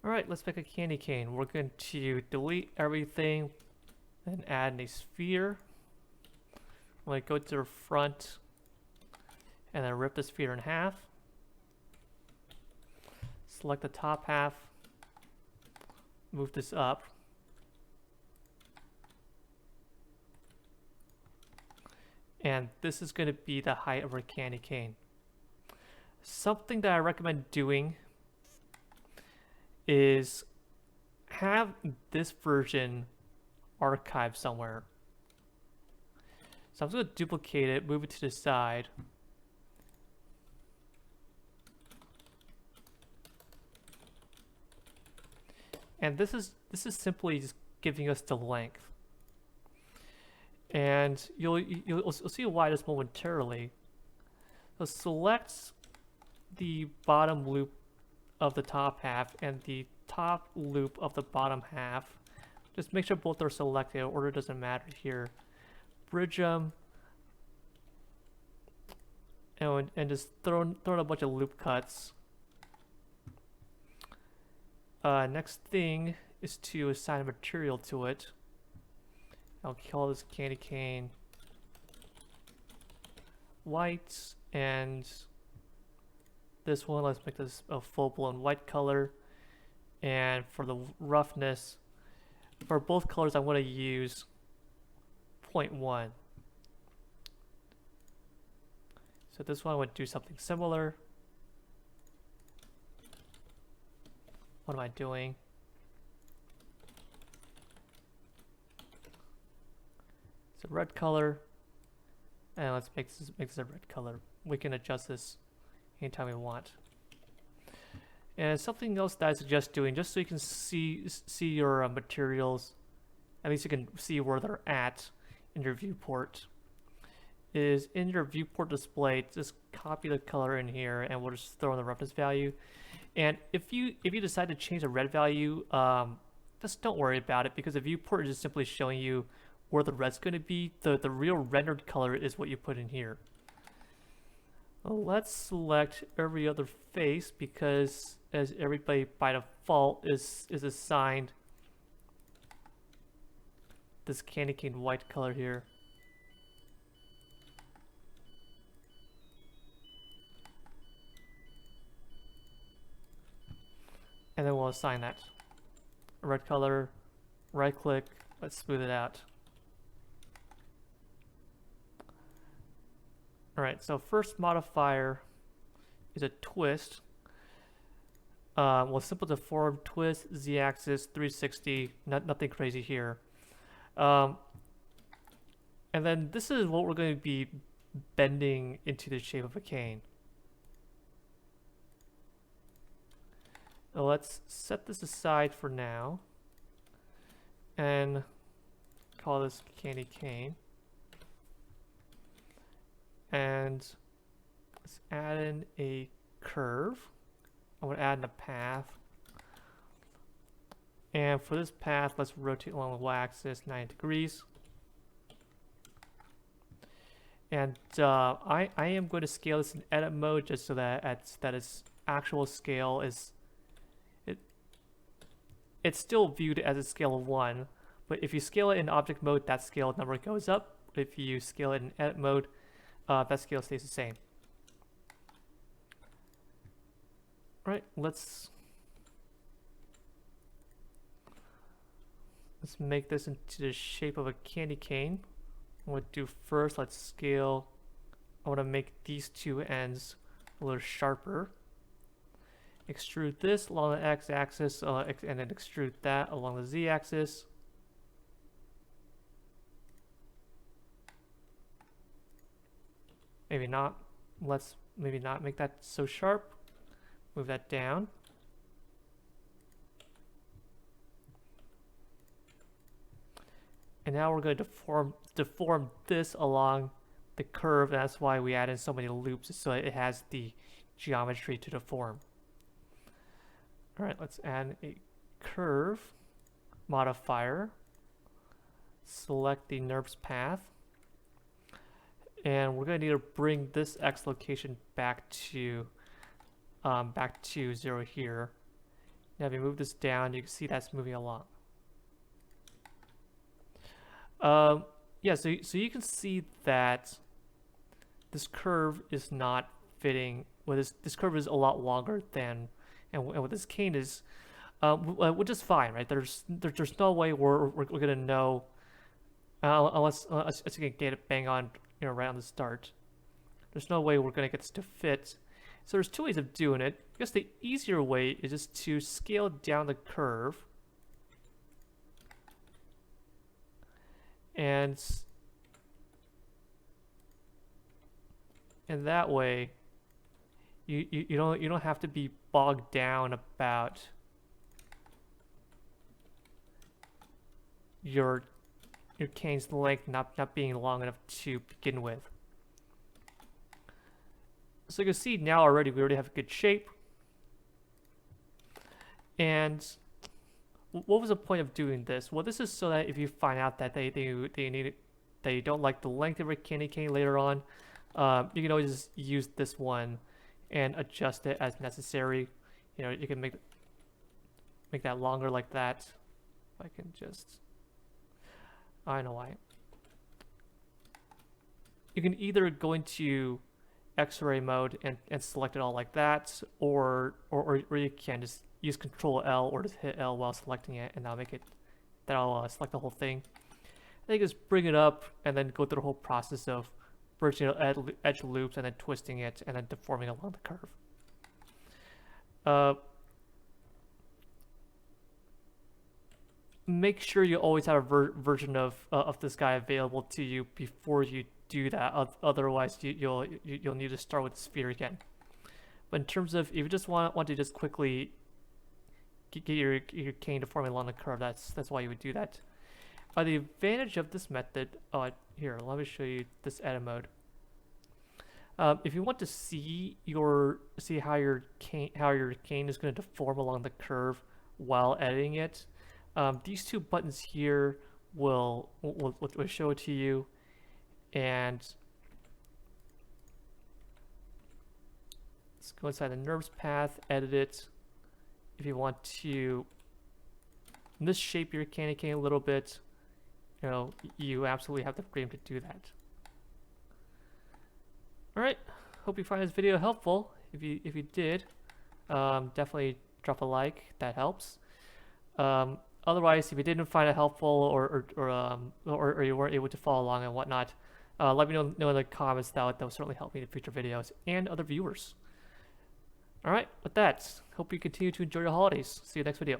Alright, let's make a candy cane. We're going to delete everything and add a sphere. I'm going to go to the front and then rip the sphere in half. Select the top half. Move this up. And this is going to be the height of our candy cane. Something that I recommend doing is have this version archived somewhere. So I'm just going to duplicate it, move it to the side. And this is simply just giving us the length. And you'll see why just momentarily. So select the bottom loop of the top half and the top loop of the bottom half. Just make sure both are selected. Order doesn't matter here. Bridge them, and just throw in a bunch of loop cuts. Next thing is to assign a material to it. I'll call this candy cane white, and this one, let's make this a full-blown white color. And for the roughness, for both colors, I'm going to use 0.1. So this one would do something similar. What am I doing? It's a red color, and let's make this a red color. We can adjust this anytime we want. And something else that I suggest doing, just so you can see your materials, at least you can see where they're at in your viewport, is in your viewport display, just copy the color in here, and we'll just throw in the roughness value. And if you decide to change the red value, just don't worry about it, because the viewport is just simply showing you where the red's going to be. The real rendered color is what you put in here. Well, let's select every other face, because as everybody by default is assigned this candy cane white color here. And then we'll assign that a red color, right click, let's smooth it out. Alright, so first modifier is a twist. Well, simple deform, twist, z-axis, 360, nothing crazy here. And then this is what we're going to be bending into the shape of a cane. Let's set this aside for now and call this candy cane. And let's add in a curve. I'm going to add in a path. And for this path, let's rotate along the y-axis 90 degrees. And I am going to scale this in edit mode just so that its actual scale is it's still viewed as a scale of 1, but if you scale it in object mode, that scale number goes up. If you scale it in edit mode, that scale stays the same. Right, let's make this into the shape of a candy cane. What to do first, let's scale. I want to make these two ends a little sharper. Extrude this along the x-axis, and then extrude that along the z-axis. Maybe not. Let's maybe not make that so sharp. Move that down. And now we're going to deform this along the curve. That's why we add in so many loops, so it has the geometry to deform. All right, let's add a curve modifier. Select the NURBS path. And we're going to need to bring this x location back to 0 here. Now if you move this down, you can see that's moving along. Yeah, so you can see that this curve is not fitting. Well, this curve is a lot longer than, and what this cane is, which is fine, right? There's no way we're gonna know unless you can get it bang on, right on the start. There's no way we're gonna get this to fit. So there's two ways of doing it. I guess the easier way is just to scale down the curve. And that way, you don't have to be bogged down about your cane's length not being long enough to begin with. So you can see now already we already have a good shape. And what was the point of doing this? Well, this is so that if you find out that they need it, that you don't like the length of your candy cane later on, you can always just use this one and adjust it as necessary. You can make that longer like that. I can just, I know why. You can either go into X-ray mode and select it all like that, or you can just use Control L or just hit L while selecting it, and that'll select the whole thing. I think just bring it up and then go through the whole process of bridging edge loops and then twisting it and then deforming along the curve. Make sure you always have a version of this guy available to you before you do that. Otherwise, you'll need to start with the sphere again. But in terms of if you just want to just quickly get your cane deforming along the curve, that's why you would do that. The advantage of this method, here, let me show you this edit mode. If you want to see how your cane is going to deform along the curve while editing it, these two buttons here will show it to you, and let's go inside the NURBS path, edit it. If you want to misshape your candy cane a little bit, you absolutely have the freedom to do that. All right, hope you find this video helpful. If you did, definitely drop a like. That helps. Otherwise, if you didn't find it helpful or you weren't able to follow along and whatnot, let me know in the comments. That will certainly help me in future videos and other viewers. All right, with that, hope you continue to enjoy your holidays. See you next video.